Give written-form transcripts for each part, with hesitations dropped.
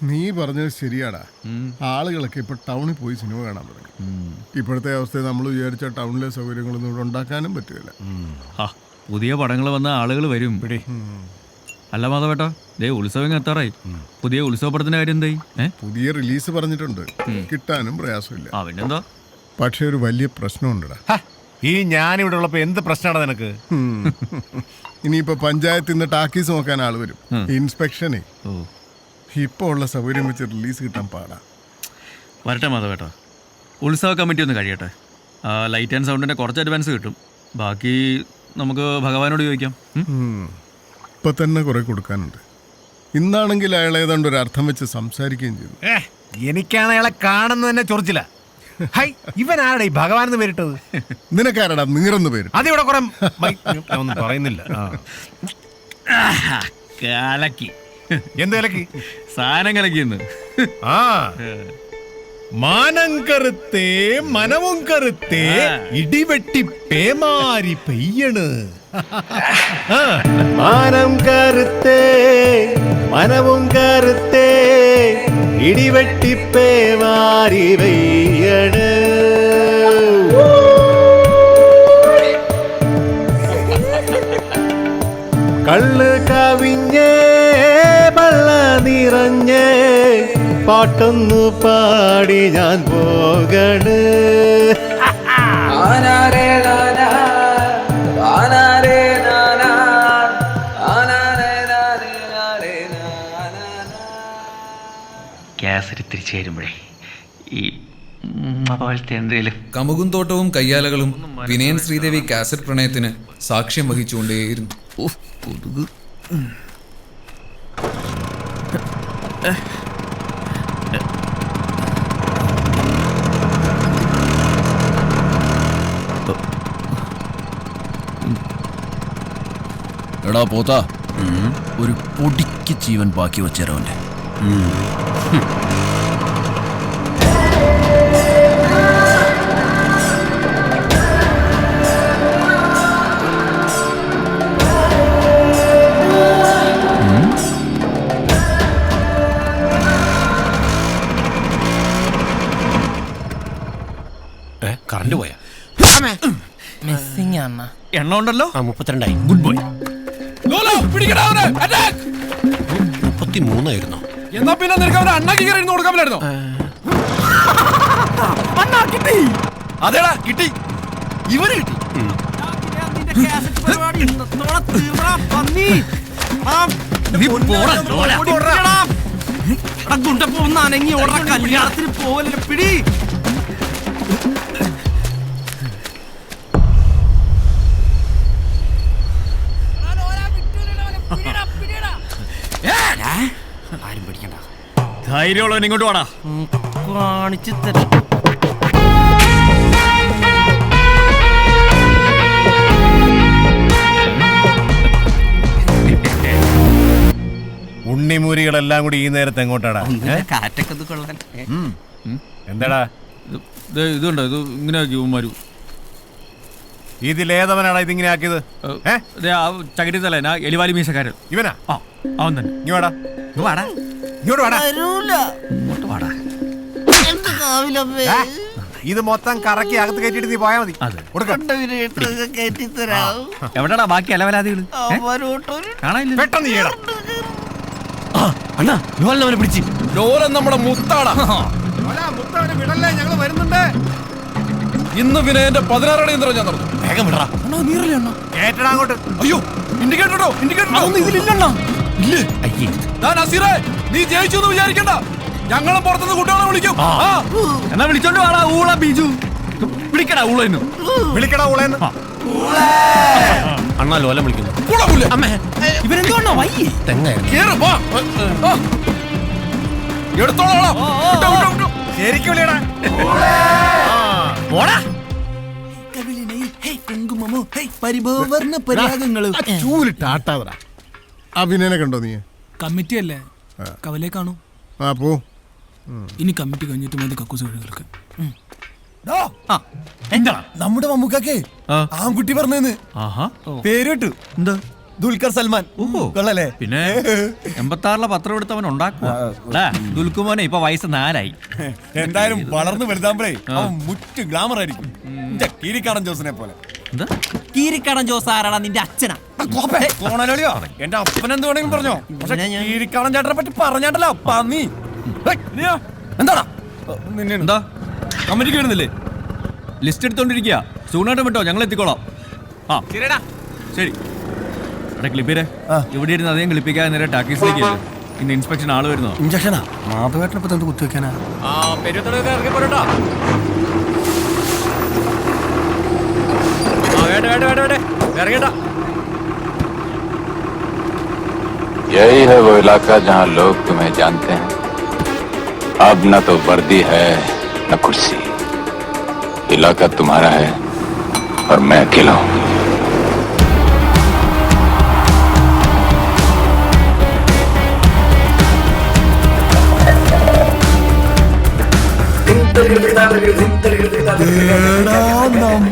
നീ പറഞ്ഞത് ശരിയാടാ. ആളുകളൊക്കെ ഇപ്പൊ ടൗണിൽ പോയി സിനിമ കാണാൻ തുടങ്ങി. ഇപ്പോഴത്തെ അവസ്ഥയിൽ നമ്മൾ വിചാരിച്ച ടൗണിലെ സൗകര്യങ്ങളൊന്നും ഇവിടെ ഉണ്ടാക്കാനും പറ്റില്ല. പുതിയ പടങ്ങൾ വന്ന ആളുകൾ വരും. അല്ല മാധവേട്ടാ, ദേ ഉത്സവം എത്താറായി. പുതിയ ഉത്സവപ്പടത്തിന്റെ കാര്യം എന്തായി? പുതിയ റിലീസ് പറഞ്ഞിട്ടുണ്ട്, കിട്ടാനും പ്രയാസമില്ല. പിന്നെന്താ? പക്ഷെ ഒരു വലിയ പ്രശ്നമുണ്ടടാ. ഈ ഞാനിവിടെ ഉള്ളപ്പോ എന്ത് പ്രശ്നമാണ് നിനക്ക്? ഇനിയിപ്പോ പഞ്ചായത്തിൽ നിന്ന് ടാക്കീസ് നോക്കാൻ ആള് വരും, ഇൻസ്പെക്ഷനെ. ഇപ്പൊ ഉള്ള സൗകര്യം വെച്ച് റിലീസ് കിട്ടാൻ പാടാ. വരട്ടെ മാധവേട്ടാ, ഉത്സവ കമ്മിറ്റി ഒന്ന് കഴിയട്ടെ. ലൈറ്റ് ആൻഡ് സൗണ്ടിന്റെ കുറച്ച് അഡ്വാൻസ് കിട്ടും. ബാക്കി നമുക്ക് ഭഗവാനോട് ചോദിക്കാം. ഇപ്പൊ തന്നെ കുറെ കൊടുക്കാനുണ്ട്. ഇന്നാണെങ്കിൽ അയാൾ ഏതാണ്ട് ഒരു അർത്ഥം വെച്ച് സംസാരിക്കുകയും ചെയ്തു. എനിക്കാണ് അയാളെ കാണുന്നത് തന്നെ ചൊറിച്ചില്ല. ഇവൻ ആരുടെ ഈ ഭഗവാൻ എന്ന് പേരിട്ടത്? നിനക്കാരടാ നീറന്ന് പേര്? അതിവിടെ കുറെ ഒന്നും പറയുന്നില്ല. കലക്കി. എന്ത് കലക്കി? സാധനം കലക്കിന്ന്. മാനം കറുത്തേ മനവും കറുത്തേ ഇടിവെട്ടി പേമാരി പെയ്യണ്. മാനം കറുത്തേ മനവും കറുത്തേ ഇടിവെട്ടി പേമാരി പെയ്യണ്. കള്ള് കവിഞ്ഞേ പള്ള നിറഞ്ഞേ പാട്ടൊന്നു പാടി ഞാൻ പോകണ്. കാസറ്റ് തിരിച്ചു വരുമ്പോഴേ ഈ പോലത്തെ എന്തേലും കമുകും തോട്ടവും കയ്യാലകളും വിനയൻ ശ്രീദേവി കാസറ്റ് പ്രണയത്തിന് സാക്ഷ്യം വഹിച്ചുകൊണ്ടേയിരുന്നു. എടാ പോത്താ, ഒരു പൊടിക്ക് ജീവൻ ബാക്കി വെച്ചേരവന്റെ. കറണ്ട് പോയാ? എണ്ണ ഉണ്ടല്ലോ. 32 ഗുഡ് ബോയ്. 33 എന്നാ പിന്നെ നിനക്ക് അവനെ അണ്ണാക്കി കയറി കൊടുക്കാൻ പറ്റായിരുന്നോ? അതേടാ കിട്ടി. ഇവര് കിട്ടി. കല്യാണത്തിന് പോവല്ലേ പിടി. ആരും പിടിക്കണ്ട. ധൈര്യമുള്ളവൻ ഇങ്ങോട്ട് വാടാ. കാണിച്ചു തരാം. ഉണ്ണിമൂരികളെല്ലാം കൂടി ഈ നേരത്തെ എങ്ങോട്ടാടാ? കാറ്റൊക്കെ കൊള്ളാൻ. എന്താടാ ഇതുണ്ടോ? ഇത് ഇങ്ങനെ ആക്കി ഉമ്മാരു. ഇതിലേതവനാടാ ഇതിങ്ങനെ ആക്കിയത്? ചകിരി തലേന എലിവാലി മീശക്കാരൻ. ഇവനാ? അവൻ തന്നെ. ഇങ്ങോട്ട് വാടാ. ഇത് മൊത്തം കറക്കി അകത്ത് കയറ്റിട്ട് നീ പോയാ മതി. എവിടെടാ ബാക്കി അലവലാദികള്? പെട്ടെന്ന് ചെയ്യണം. അണ്ണാ ലോലനെ പിടിച്ച്. ലോലൻ നമ്മുടെ മുത്താടാ. വിടല്ലേ, ഞങ്ങള് വരുന്നുണ്ട്. ഇന്ന് വിനയന്റെ 16 അടി യന്ത്രം ഞാൻ നടന്നു. വേഗം വിടറാ. കേട്ടടാ അങ്ങോട്ട്. അയ്യോ ഇൻഡിക്കേറ്ററോ ഇതിലില്ലണ്ണ. ഇല്ലേ? നസീറേ, നീ ജയിച്ചു എന്ന് വിചാരിക്കണ്ട. ഞങ്ങളും പുറത്തുനിന്ന് കുട്ടികളെ വിളിക്കും. എന്നാ വിളിച്ചോണ്ട് വാടാ ഊള ബിജു. വിളിക്കടാ ഊളെന്ന്. വിളിക്കടാ ഊളെന്ന്. അണ്ണാ ലോലം വിളിക്കുന്നു. ഇവരെന്തോണ്ണോ വയ്യേ? ശരിക്കും വിളിയടാ. ചൂലിട്ടാട്ടാതടാ. അഭിനയനെ കണ്ടോ നീ? കമ്മിറ്റി അല്ലേ, കവലേ കാണൂ. പോ. ഇനി കമ്മിറ്റി കഴിഞ്ഞിട്ട് മതി കക്കൂസ് വഴികൾക്ക്. എന്താ നമ്മുടെ മമ്മൂക്കേ ആൺകുട്ടി പറഞ്ഞെന്ന് ആഹാ പേര് കേട്ടു. എന്താ? ദുൽഖർ സൽമാൻ. കൊള്ളല്ലേ? പിന്നെ 86 പത്രം എടുത്ത് അവൻ ഉണ്ടാക്കുക. ദുൽക്കുമോനെ ഇപ്പൊ വയസ്സ് 4 എന്തായാലും വളർന്നു വലുതാകുമ്പോഴേ അവൻ മുറ്റ് ഗ്ലാമർ ആയിരിക്കും. കീരിക്കാടൻ ജോസിനെ പോലെ. എന്താ കീരിക്കടൻ ജോസ് ആരാടാ? നിന്റെ അച്ഛനാ? കോണലോളിയോ എന്റെ അപ്പൻ എന്ത് വേണമെങ്കിലും പറഞ്ഞോ. പക്ഷെ കീരിക്കാടൻ ചേട്ടനെ പറ്റി പറഞ്ഞാട്ടല്ലോ പന്നി. എന്താടാ എന്താ കമ്മിറ്റിക്ക് വരുന്നില്ലേ? ലിസ്റ്റ് എടുത്തോണ്ടിരിക്കുക. സൂണായിട്ട് വിട്ടോ, ഞങ്ങൾ എത്തിക്കോളാം. ആ ശരി. എടാ ക്ലിപ്പിരെ, ഇവിടെ ഇരുന്ന് അധികം ക്ലിപ്പിക്കാതെ നേരെ ടാക്കീസിലേക്ക് ഇന്ന് ഇൻസ്പെക്ഷൻ ആള് വരുന്നോ? ഇഞ്ചക്ഷനാ മാധവേട്ടനപ്പോ എന്ത് കുത്തിവെക്കാനാ? यही है वो इलाका जहाँ लोग तुम्हें जानते हैं. अब न तो वर्दी है न कुर्सी. इलाका तुम्हारा है और मैं अकेला हूँ.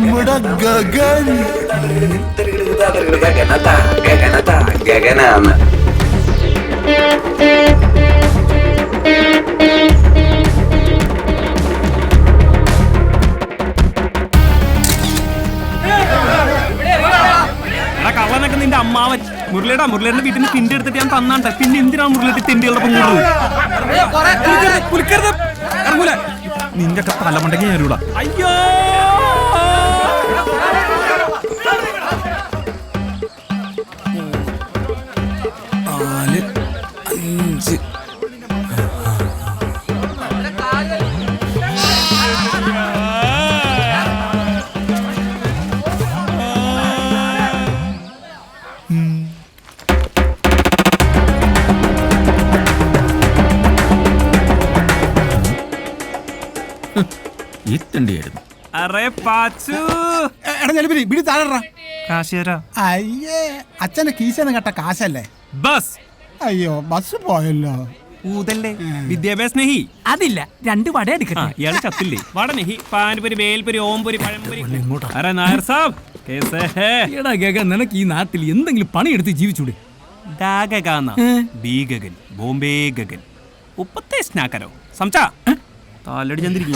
നമ്മുടെ ഗഗൻ ഗഗനാണ്. കള്ളനൊക്കെ നിന്റെ അമ്മാവൻ മുരളിയുടെ വീട്ടിൽ നിന്ന് തിണ്ടി എടുത്തിട്ട് ഞാൻ തന്നാട്ടെ. പിന്നെ എന്തിനാണ് മുരളിയുടെ തിണ്ടികളുടെ ഇറങ്ങൂല. നിന്റെ ഒക്കെ തലമുണ്ടെങ്കിൽ ഞാനൂടാ. അയ്യോ നാല് അഞ്ച് ഈ തണ്ടിയായിരുന്നു. അയ്യേ അച്ഛന്റെ കീശന്ന് കേട്ട കാശല്ലേ? ബസ് അയ്യോ ബസ് പോയല്ലോ. ഊതല്ലേ വിദ്യാഭ്യാസ സ്നേഹി. അതില്ല, 2 വട എടുക്കട്ടെ. ഇയാള് ചത്തില്ലേ? വടനെഹി പാൻപുരി വേൽപുരി ഓംപുരി പഴംപുരി. അരെ നായർ സാബ് കേസേ ഹേ? എടാ ഗഗൻ, നിനക്ക് ഈ നാട്ടിൽ എന്തെങ്കിലും പണിയെടുത്ത് ജീവിച്ചൂടെ? ബി ഗഗൻ, ബോംബെ ഗഗൻ, ഉപ്പത്തെ സ്നാക്കരോ സംസാ താലടി ചന്ദ്രിക്കും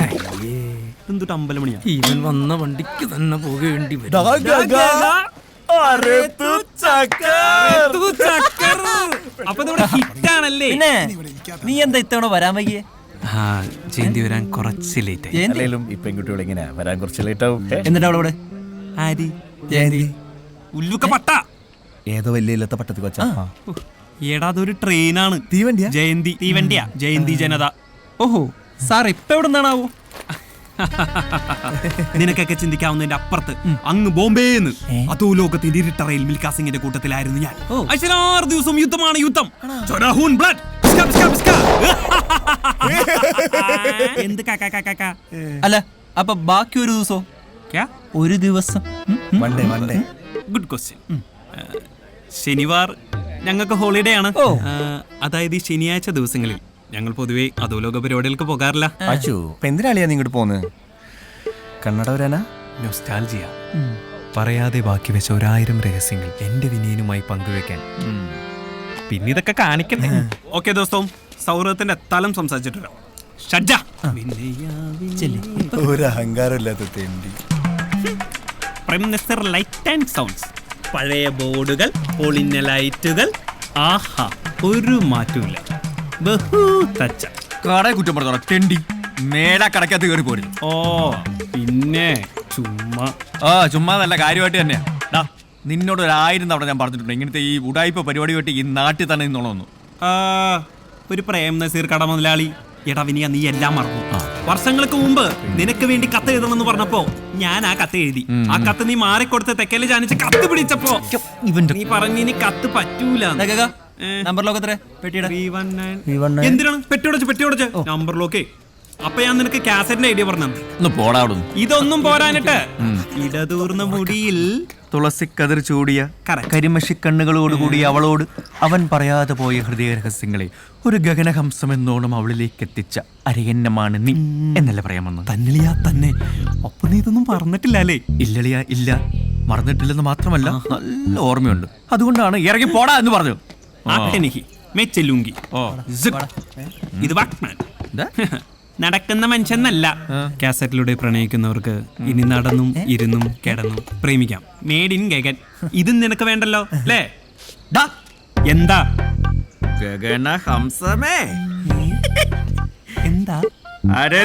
അമ്പലം മണിയാ. ഇവൻ വന്ന വണ്ടിക്ക് തന്നെ പോകേണ്ടി വരും. അപ്പൊ ഹിറ്റാണല്ലേ? നീ എന്താ ഇത്തവണ വരാൻ വയ്യേ? ജയന്തി വരാൻ കുറച്ച് ലേറ്റ് ആയി. ഈ പെൺകുട്ടികൾ ഇങ്ങനെ വരാൻ കുറച്ച് ലേറ്റ് ആവും. എന്നിട്ട് അവളവിടെ ആരി ജയന്തി ഉല്ലുക്ക പട്ട ഏതോ വലിയ ഇല്ലത്തെ പട്ടത്തി കൊച്ചാ. എടാ അതൊരു ട്രെയിനാണ്. തീവണ്ടിയാ? ജയന്തി തീവണ്ടിയാ. ജയന്തി ജനത. ഓഹോ സാർ ഇപ്പൊ എവിടെ നിന്നാണാവോ? നിനക്കൊക്കെ ചിന്തിക്കാവുന്നതിന്റെ അപ്പുറത്ത് അങ്ങ് ബോംബെന്ന് അതോ ലോകത്തിന്റെ ഇരുട്ടറയിൽ മിൽഖാ സിംഗിന്റെ കൂട്ടത്തിലായിരുന്നു ഞാൻ. 6 ദിവസം യുദ്ധമാണ് യുദ്ധം. എന്ത് അല്ല അപ്പൊ ബാക്കി ഒരു ദിവസോ? ഒരു ദിവസം ഗുഡ് ക്വസ്റ്റ്യൻ. ശനിവാർ ഞങ്ങൾക്ക് ഹോളിഡേ ആണ്. അതായത് ഈ ശനിയാഴ്ച ദിവസങ്ങളിൽ ഞങ്ങൾ പൊതുവെ അധോലോക പരിപാടികൾക്ക് പോകാറില്ല. എന്തിനാളിയാ നീ ഇങ്ങോട്ട് പോന്ന്? കണ്ണട വരാനാ? നൊസ്റ്റാൾജിയ. പറയാതെ ബാക്കി വെച്ച 1000 രഹസ്യങ്ങൾ എന്റെ വിനയനുമായി പങ്കുവെക്കാൻ. പിന്നെ ഇതൊക്കെ കാണിക്കണ്ടേ? ഓക്കെ ദോസ്തവും സൗഹൃദത്തിന്റെ തലം സംസാരിച്ചിട്ടില്ല. ഒരു അഹങ്കാരമില്ലാത്ത തെണ്ടി. Prime minister light and sounds. പഴയ ബോർഡുകൾ, പൊളിഞ്ഞ ലൈറ്റുകൾ. ആഹാ, ഒരു മാറ്റമില്ല. കടയെ കുറ്റം പറഞ്ഞോ തെണ്ടി. മേലാ കടക്കകത്ത് കയറി പോരുത്. ഓ പിന്നെ ചുമ്മാ ചുമ്മാ നല്ല കാര്യമായിട്ട് തന്നെയാ. നിന്നോട് 1000 തവണ ഞാൻ പറഞ്ഞിട്ടുണ്ട് ഇങ്ങനത്തെ ഈ ഉടായ്പ പരിപാടി വെട്ടി ഈ നാട്ടിൽ തന്നെ നിന്നോളൊന്നു. ഒരു പ്രേം നസീർ കട മുതലാളി. എടാ വിനിയ, നീ എല്ലാം മറന്നു. വർഷങ്ങൾക്ക് മുമ്പ് നിനക്ക് വേണ്ടി കത്ത് എഴുതണമെന്ന് പറഞ്ഞപ്പോ ഞാൻ ആ കത്ത് എഴുതി. ആ കത്ത് നീ മാറിക്കൊടുത്ത് തെക്കല് ജാനിച്ച് കത്ത് പിടിച്ചപ്പോ നീ പറഞ്ഞു ഇനി കത്ത് പറ്റൂല. നമ്പർ ലോക്ക് എത്ര? പെട്ടിയുടെ 319. എന്തിനാണ് പെട്ടിയോടച്ച് നമ്പർ ലോക്കേ? അപ്പൊ ഞാൻ നിനക്ക് കാസറ്റിന്റെ ഐഡിയ പറഞ്ഞു. പോടാ. ഇതൊന്നും പോരാനിട്ട് ഇടതൂർന്ന മുടിയിൽ തുളസിക്കതിർ ചൂടിയ കരിമഷി കണ്ണുകളോടുകൂടി അവളോട് അവൻ പറയാതെ പോയ ഹൃദയ രഹസ്യങ്ങളെ ഒരു ഗഗനഹംസം എന്നോണം അവളിലേക്ക് എത്തിച്ച അരയന്നമാണ് നീ എന്നല്ല പറയാമെന്ന്. തന്നിലിയാ തന്നെ. ഒപ്പം നീ ഇതൊന്നും പറഞ്ഞിട്ടില്ല അല്ലേ? ഇല്ലളിയാ ഇല്ല. മറന്നിട്ടില്ലെന്ന് മാത്രമല്ല നല്ല ഓർമ്മയുണ്ട്. അതുകൊണ്ടാണ് ഇറങ്ങി പോടാ എന്ന് പറഞ്ഞു. ആട്ടെ നിഹി, മേ ചെല്ലുങ്കി. ഇത് വാക്മാൻ. നടക്കുന്ന മനുഷ്യന്നല്ല. കാസറ്റിലൂടെ പ്രണയിക്കുന്നവർക്ക് ഇനി നടന്നും ഇരുന്നും കിടന്നും പ്രേമിക്കാം. Made in Gagan. ഇതും നിനക്ക് വേണ്ടല്ലോ അല്ലേ? എന്താ ഗഗന ഹംസമേ, എന്താ അരെ